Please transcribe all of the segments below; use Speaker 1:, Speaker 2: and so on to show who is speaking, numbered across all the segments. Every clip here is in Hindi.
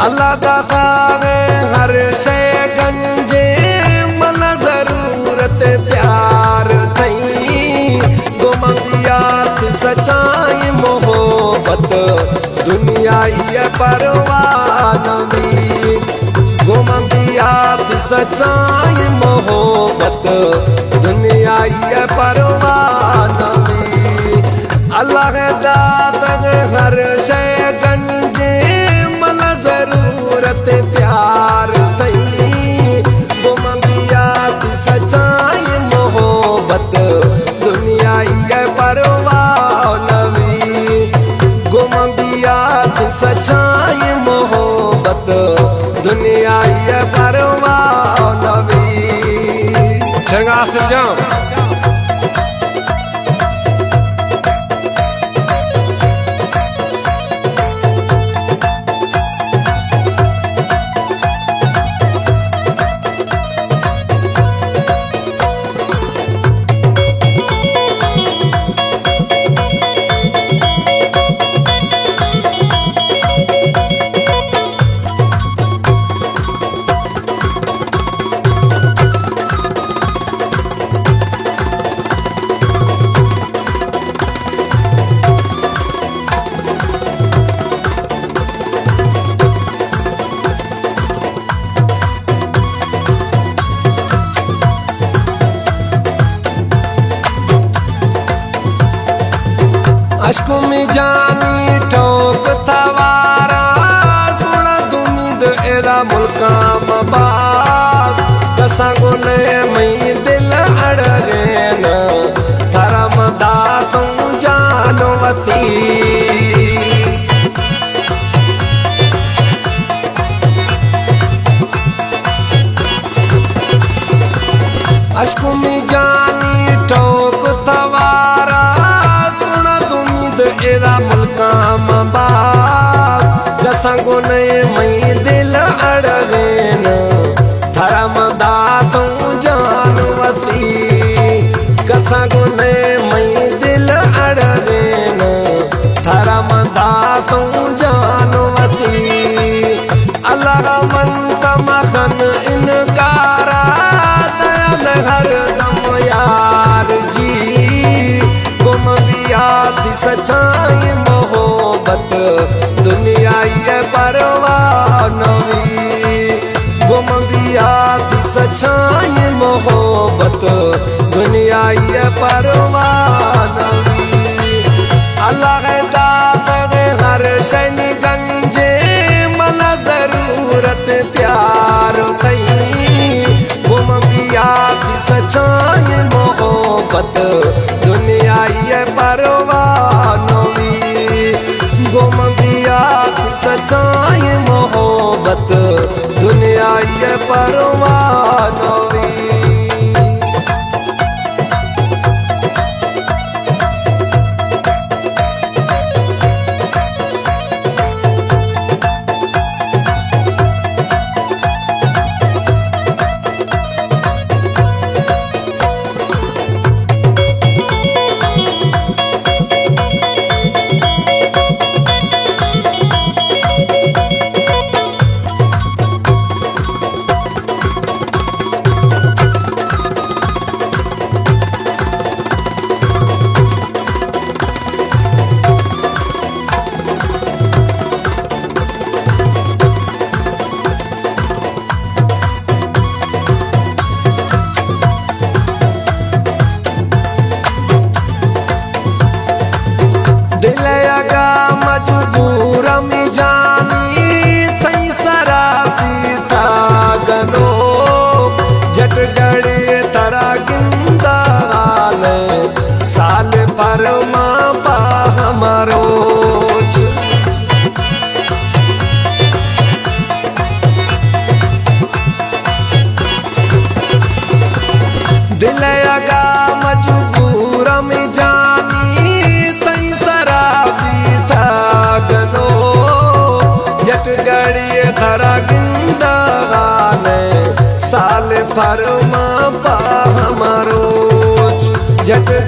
Speaker 1: अल्लाह दा खावे हर शय गंजे मन जरूरत प्यार थई गुमबियात सच्चाई मोहब्बत दुनिया ये परवाह नबी गुमबियात सच्चाई मोहब्बत दुनिया ये परवाह नबी अल्लाह दात हर शय गंजे जरूरत प्यार थई गुमबियात सच्चाई मोहब्बत दुनिया ये परवाह नबी गुमबियात सच्चाई मोहब्बत दुनिया ये परवाह नबी चंगा सजाम अशकों में जानी ठोक थवारा सोना दुमिद एदा मुल्का मबाद कसांगो ने मई दिल अड़गेन थारा मदा तुम जानवती अशकों में जानी ठोक थवारा एदा मुल्का मबाद कसांगो ने मई दिल अड़गेन थारा मदा तू जानवती कसांगो ने मई दिल अड़गेन थारा मदा तू जानवती अल्लाह मंत मखन इनकारा दयाल हर दम यार जी गुमबियात सच्चाई मोहब्बत दुनिया ये परवाह नबी गुमबियात सच्चाई मोहब्बत दुनिया ये परवाह नबी अल्लाह दात हर शय गंजे मन जरूरत प्यार थई गुमबियात सच्चाई मोहब्बत दुनिया ये परवाह नबी गुमबियात सच्चाई मोहब्बत दुनिया ये परवाह नबी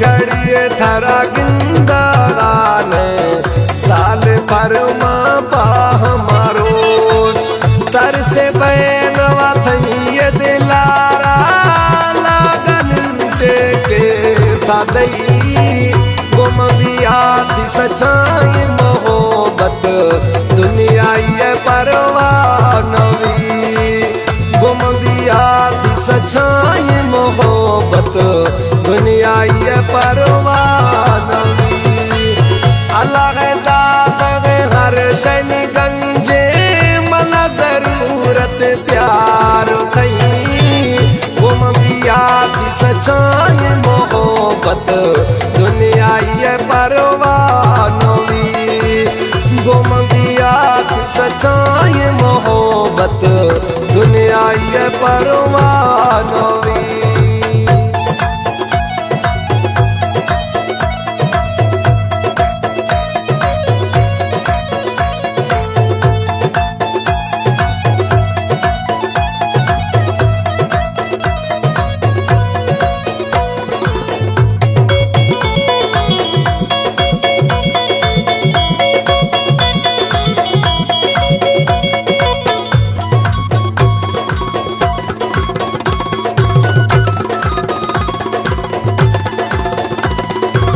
Speaker 1: घड़िए थरा गिंदाने साल फरमा पा हमारो तर से बैनवा थैये दिलारा लागन टेके था दई गुम बिया थी सच्चाई मोहब्बत दुनिया ये परवानवी गुम बिया थी सच्चाई मोहब्बत दुनिया ये परवानवी अल्लाह दाद हर शन गंजे मला जरूरत प्यार कहीं गुम बिया थी सच्चाई मोहब्बत दुनिया ये परवानवी गुम बिया थी सच्चाई मोहब्बत दुनिया ये परवानवी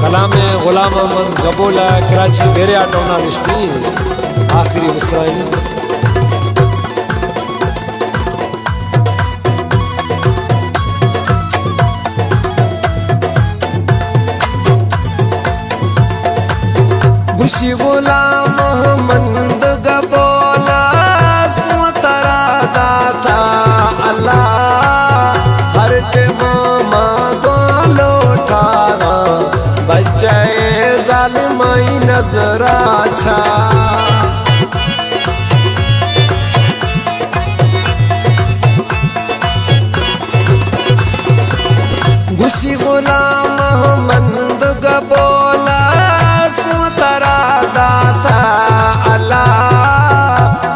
Speaker 1: कलाम गुलाम मोहम्मद गबोला कराची बेरे आटोना रिश्ती आखिरी मुस्राइनी खुशी गुलाम मोहम्मद गबोला सुतरा दाता अल्लाह हर के मामा गोलो ठाना बच्चे जालिमाई नजर अच्छा खुशी गुलाम मोहम्मद गबोला सुतरा दाता अल्लाह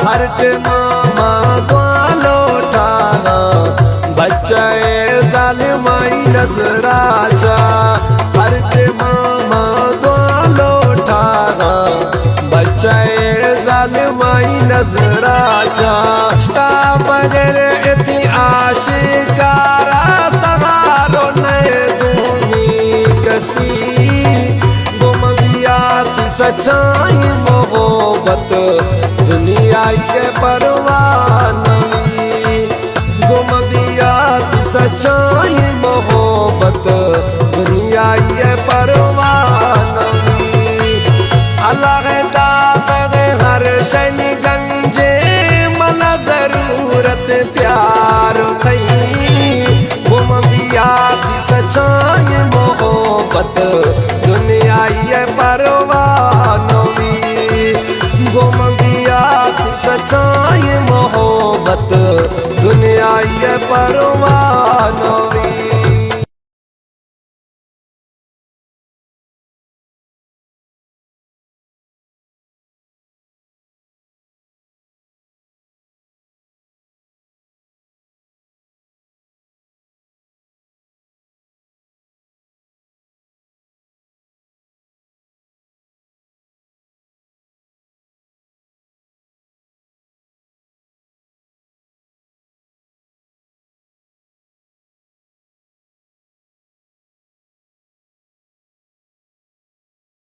Speaker 1: हर के मामा गोलो ठाना बच्चे जालिमाई नजर अच्छा हर के मामा गोलो ठाना बच्चे जालिमाई नजर अच्छा बगैर इतनी आशिकारा सहारो नए दूनी कसी गुम बिया थी सच्चाई मोहब्बत दुनिया ये परवानवी गुम बिया थी सच्चाई मोहब्बत दुनिया ये परवानवी अल्लाह दाद हर शन